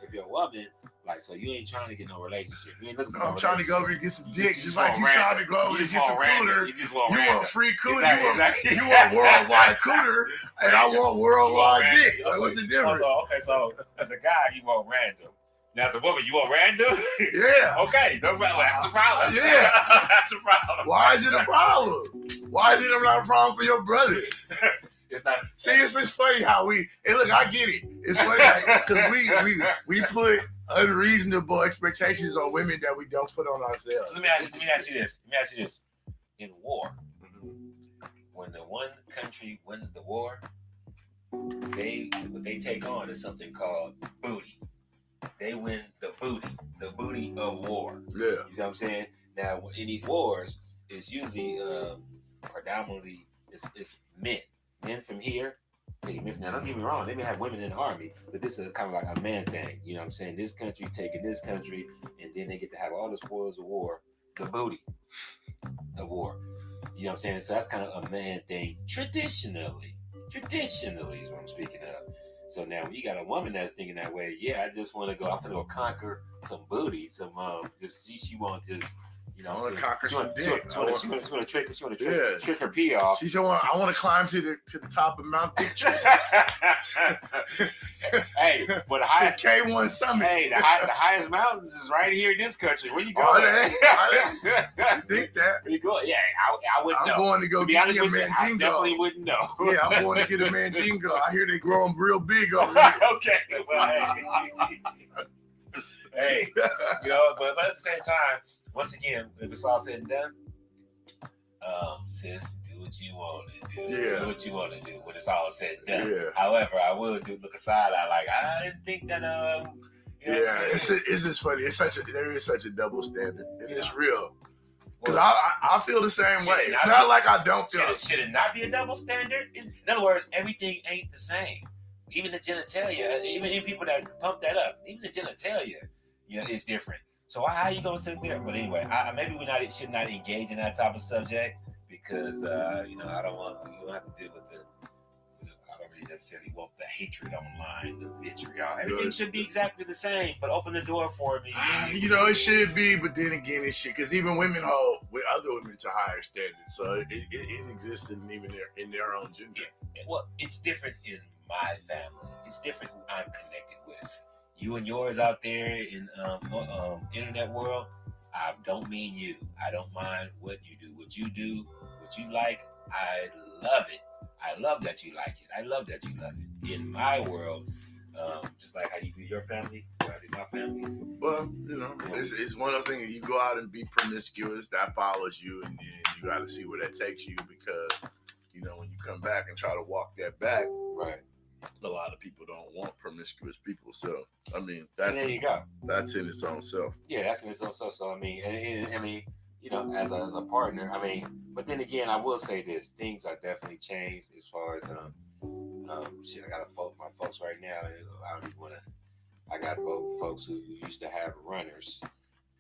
S3: so you ain't trying to get no relationship. You ain't looking for
S2: I'm trying to go over and get some dick, just like you trying to go over and get some cooter. You want free cooter.
S3: Exactly.
S2: You want worldwide cooter, and I want worldwide dick. What's the difference?
S3: So as a guy, you want random. Now, as a woman, you want random?
S2: Yeah.
S3: Okay. No problem. That's the problem.
S2: Yeah.
S3: That's the problem.
S2: Why is it a problem? Why is it not a problem for your brother?
S3: It's not.
S2: See, it's just funny how look, I get it. It's funny because we put unreasonable expectations on women that we don't put on ourselves.
S3: Let me ask you this. In war, when the one country wins the war, what they take on is something called booty. They win the booty of war.
S2: Yeah.
S3: You see what I'm saying? Now, in these wars, it's usually predominantly it's men from here. Now, don't get me wrong, they may have women in the army, but this is kind of like a man thing. You know what I'm saying? This country taking this country, and then they get to have all the spoils of war, the booty of war. You know what I'm saying? So that's kind of a man thing. Traditionally is what I'm speaking of. So now when you got a woman that's thinking that way, yeah, I just want to go. I'm gonna go conquer some booty, some just she won't just. You know,
S2: I want to conquer some dick.
S3: She want to trick her pee off.
S2: She said, I want to climb to the top of Mount Pictures.
S3: Hey, but the highest
S2: K1 Summit.
S3: Hey, the highest mountains is right here in this country. Where you going?
S2: Are they? You think that?
S3: Where you going? Yeah, I wouldn't know.
S2: I'm going to go get me a mandingo.
S3: I definitely wouldn't know.
S2: Yeah, I'm going to get a mandingo. I hear they grow them real big over here.
S3: Okay. Well, hey, you know, but at the same time, once again, if it's all said and done, sis, do what you want to do.
S2: Yeah.
S3: Do what you want to do when it's all said and done.
S2: Yeah.
S3: However, I will look aside. I didn't think that. You know
S2: Yeah, it's just funny. There is such a double standard, and it's real. Because
S3: Well,
S2: I feel the same way. It's not like I don't feel.
S3: Should it not be a double standard? In other words, everything ain't the same. Even the genitalia, even people that pump that up, even the genitalia, you know, is different. So how are you gonna sit there? But anyway, maybe should not engage in that type of subject because you know you don't have to deal with I don't really necessarily want the hatred online, the vitriol. Everything should be exactly the same, but open the door for me.
S2: You know, it should be, but then again, it should, because even women hold with other women to higher standards, so it exists in their own gender.
S3: Yeah. Well, it's different in my family. It's different who I'm connected with. You and yours out there in internet world, I don't mean you. I don't mind what you do. What you like, I love it. I love that you like it. I love that you love it. In my world, just like how you do your family, how I do my family.
S2: Well, you know, it's one of those things. You go out and be promiscuous, that follows you, and then you got to see where that takes you, because you know when you come back and try to walk that back,
S3: right?
S2: A lot of people don't want promiscuous people. So I mean,
S3: there you go.
S2: That's in its own self.
S3: Yeah, that's in its own self. So I mean, you know, as a partner, but then again, I will say this: things are definitely changed as far as I got my folks right now. I don't even want to. I got folks who used to have runners.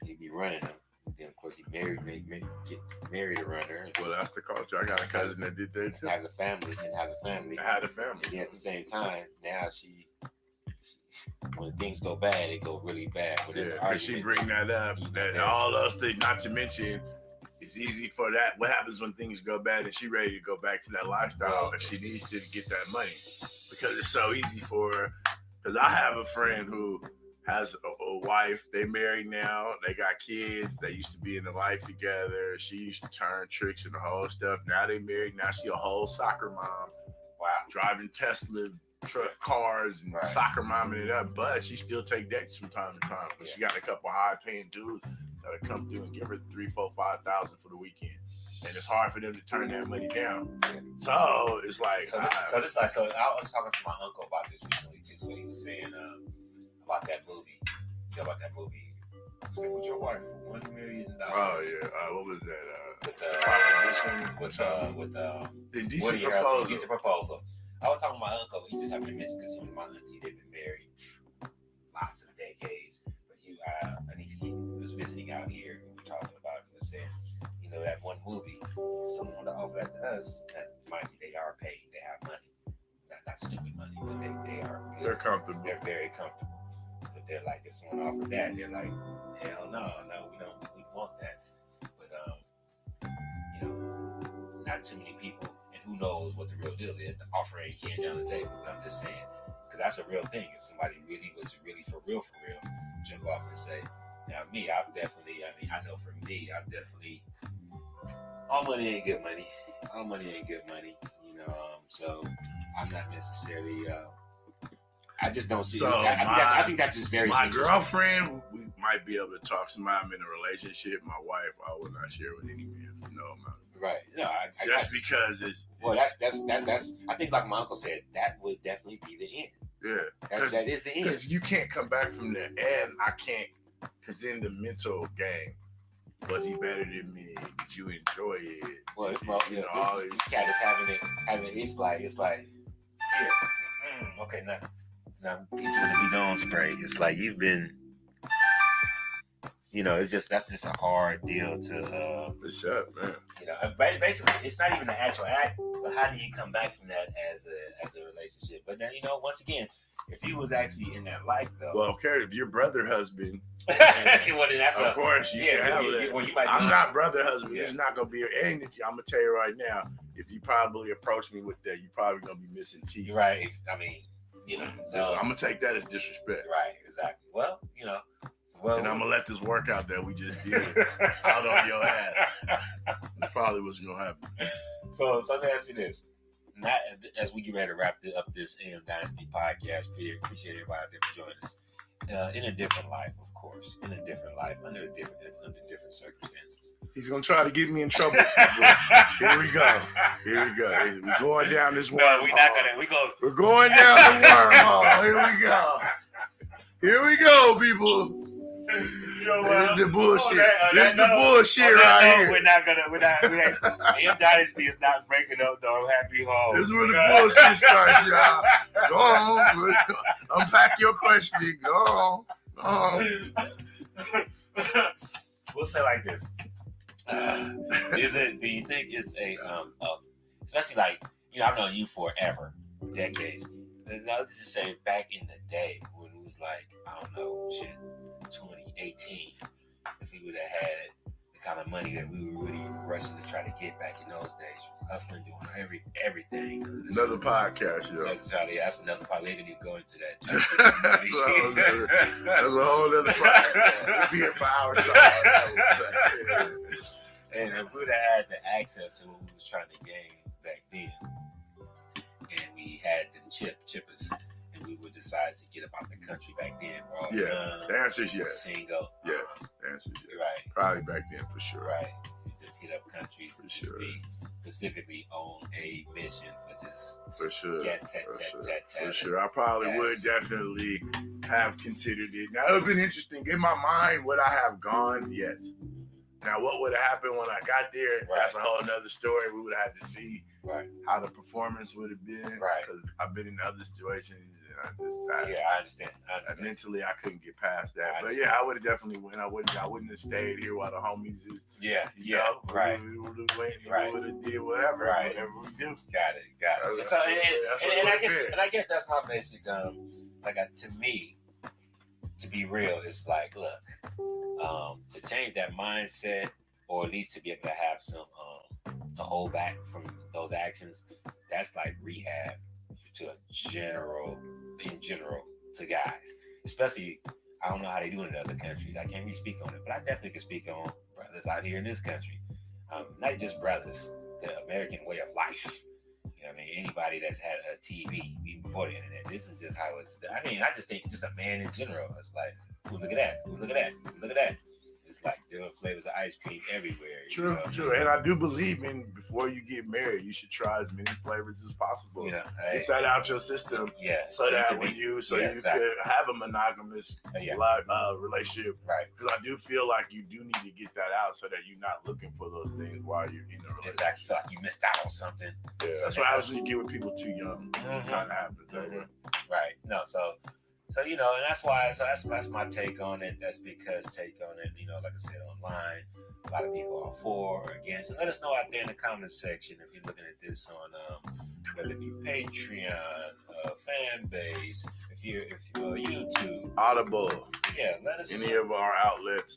S3: He'd be running them. Then of course he get married a runner.
S2: Well, that's the culture. I got a cousin that did that too.
S3: Have the family.
S2: I had a family.
S3: And then at the same time, now she when things go bad, it go really bad.
S2: Yeah, because she bring that up. That all those things, not to mention, it's easy for that. What happens when things go bad and she ready to go back to that lifestyle if she needs to get that money? Because it's so easy for her. Because I have a friend who has a wife. They married now. They got kids. They used to be in the life together. She used to turn tricks and the whole stuff. Now they married. Now she a whole soccer mom. Wow. Driving Tesla truck cars and soccer momming it up. But she still take dates from time to time. But she got a couple high paying dudes that'll come through and give her $3,000, $4,000, $5,000 for the weekend. And it's hard for them to turn that money down. So it's like
S3: so I was talking to my uncle about this recently too. So he was saying about that movie. You know about that movie? Sleep with your wife for $1 million.
S2: Oh yeah. What was that?
S3: With Proposition with
S2: the Indecent Proposal.
S3: Indecent Proposal. I was talking to my uncle. He just happened to mention because him and my auntie they've been married lots of decades. But he was visiting out here. We were talking about. He was saying, you know, that one movie. If someone wanted to offer that to us, that mind you, they are paid. They have money. Not stupid money, but they are good.
S2: They're comfortable.
S3: They're very comfortable. But they're like, if someone offered that, they're like, hell no, we want that. But you know, not too many people, and who knows what the real deal is. The offer ain't came down the table. But I'm just saying, because that's a real thing. If somebody really was really for real, jump off and say, now me, I know for me, I'm definitely, all money ain't good money. All money ain't good money. You know, so I'm not necessarily. I just don't see.
S2: So
S3: I think that's just very.
S2: My girlfriend, we might be able to talk. Somebody I'm in a relationship. My wife, I will not share with any man for no amount.
S3: Right. No.
S2: Just because it's.
S3: Well, that's. I think, like my uncle said, that would definitely be the end.
S2: Yeah.
S3: That is the end.
S2: Because you can't come back from there, and I can't. Because in the mental game, Was he better than me? Did you enjoy it?
S3: Well, this cat is having it. It's like here. Okay, now get you the bidon spray. It's like you've been. It's that's just a hard deal to.
S2: What's up, man?
S3: Basically, it's not even an actual act, but how do you come back from that as a relationship? But then, once again, if he was actually in that life, though.
S2: Well, okay, if your brother husband.
S3: Well, then that's
S2: of course, you can have that. I'm not brother husband. Yeah. It's not gonna be. And I'm gonna tell you right now, if you probably approach me with that, you're probably gonna be missing teeth.
S3: Right. I mean,
S2: so I'm gonna take that as disrespect.
S3: Right. Exactly. Well,
S2: and I'm gonna let this workout that we just did out on your ass. That's probably what's gonna happen.
S3: So let me ask you this: not as we get ready to wrap up this Dynasty podcast. Appreciate everybody out there for joining us. In a different life, of course. In a different life, under different circumstances.
S2: He's gonna try to get me in trouble. Here we go. We're going down this wormhole.
S3: No, we're not gonna.
S2: We're going down the wormhole. Here we go, people. This is the bullshit. This is the bullshit right here.
S3: We're not. Dynasty is not breaking up the happy home.
S2: This is where the bullshit starts, y'all. Go on. Unpack your question. Go on.
S3: We'll say like this. Do you think it's especially like, I've known you forever, decades. Let's just say back in the day when it was like, I don't know, 2018, if we would have had the kind of money that we were really rushing to try to get back in those days, hustling, doing everything.
S2: Another podcast,
S3: That's another podcast. We didn't even go into that.
S2: That's a whole other podcast. We'll be here for hours.
S3: And if we would have had the access to what we was trying to gain back then, and we had them chippers, and we would decide to get up out the country back then, bro.
S2: Yeah, the answer is yes.
S3: Single.
S2: Yes, the answer is yes.
S3: Right.
S2: Probably back then for sure.
S3: Right. We just hit up country
S2: for sure.
S3: Be specifically on a mission for just
S2: for sure.
S3: For
S2: sure. I probably would definitely have considered it. Now it would have been interesting. In my mind, would I have gone? Yes. Now, what would have happened when I got there? Right. That's a whole nother story. We would have had to see how the performance would have been.
S3: Right.
S2: Because I've been in other situations and
S3: I understand.
S2: Mentally, I couldn't get past that. But yeah, I would have definitely went. I wouldn't have stayed here while the homies is.
S3: Yeah.
S2: Right. We would have went. We would have did whatever.
S3: Right.
S2: Whatever we do.
S3: Got it. So, I guess that's my basic. To me, to be real, it's like, look. To change that mindset, or at least to be able to have some to hold back from those actions, that's like rehab in general to guys. Especially, I don't know how they do it in other countries. I can't really speak on it, but I definitely can speak on brothers out here in this country. Not just brothers, the American way of life. Anybody that's had a TV even before the internet, this is just how it's. I just think just a man in general. It's like, ooh, look at that. Ooh, look at that. Look at that. It's like different flavors of ice cream everywhere.
S2: True. And I do believe before you get married, you should try as many flavors as possible. Get that out your system.
S3: Yeah.
S2: So that you can have a monogamous relationship.
S3: Right.
S2: Because I do feel like you do need to get that out so that you're not looking for those things while you're in a relationship.
S3: Exactly. Feel like you missed out on something.
S2: Yeah. That's what happens when you get with people too young. It kind of happens.
S3: Right. No. So and that's why. So that's my take on it. That's because take on it. Like I said, online, a lot of people are for or against. And let us know out there in the comment section if you're looking at this on whether it be Patreon, fan base, if you're YouTube,
S2: Audible.
S3: Yeah, let us
S2: any of our outlets.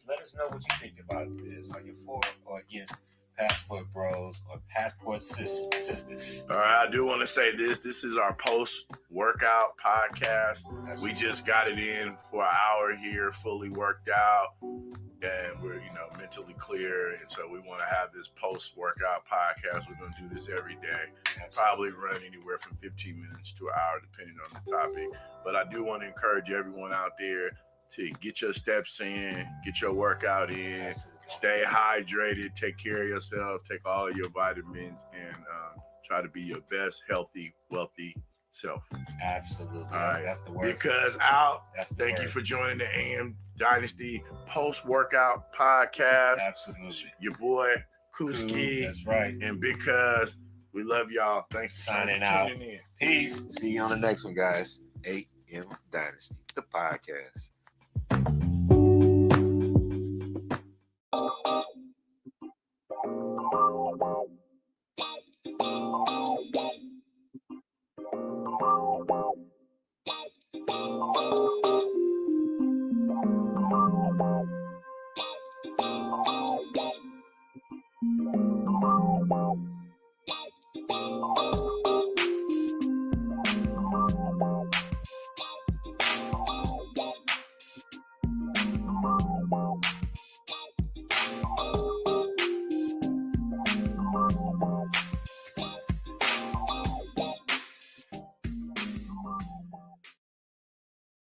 S3: Let us know what you think about this. Are you for or against Passport Bros or Passport Sisters?
S2: All right, I do want to say this. This is our post-workout podcast. Absolutely. We just got it in for an hour here, fully worked out, and we're mentally clear. And so we want to have this post-workout podcast. We're going to do this every day. Absolutely. Probably run anywhere from 15 minutes to an hour, depending on the topic. But I do want to encourage everyone out there to get your steps in, get your workout in. Absolutely. Stay hydrated, take care of yourself, take all of your vitamins, and try to be your best, healthy, wealthy self.
S3: Absolutely.
S2: All right.
S3: That's the word.
S2: Because out.
S3: That's the
S2: Thank
S3: word.
S2: you for joining the AM Dynasty post-workout podcast.
S3: Absolutely.
S2: Your boy Kuski.
S3: That's right.
S2: And because we love y'all. Thanks for
S3: Signing out.
S2: tuning in.
S3: Peace.
S1: See you on the next one, guys. AM Dynasty, the podcast.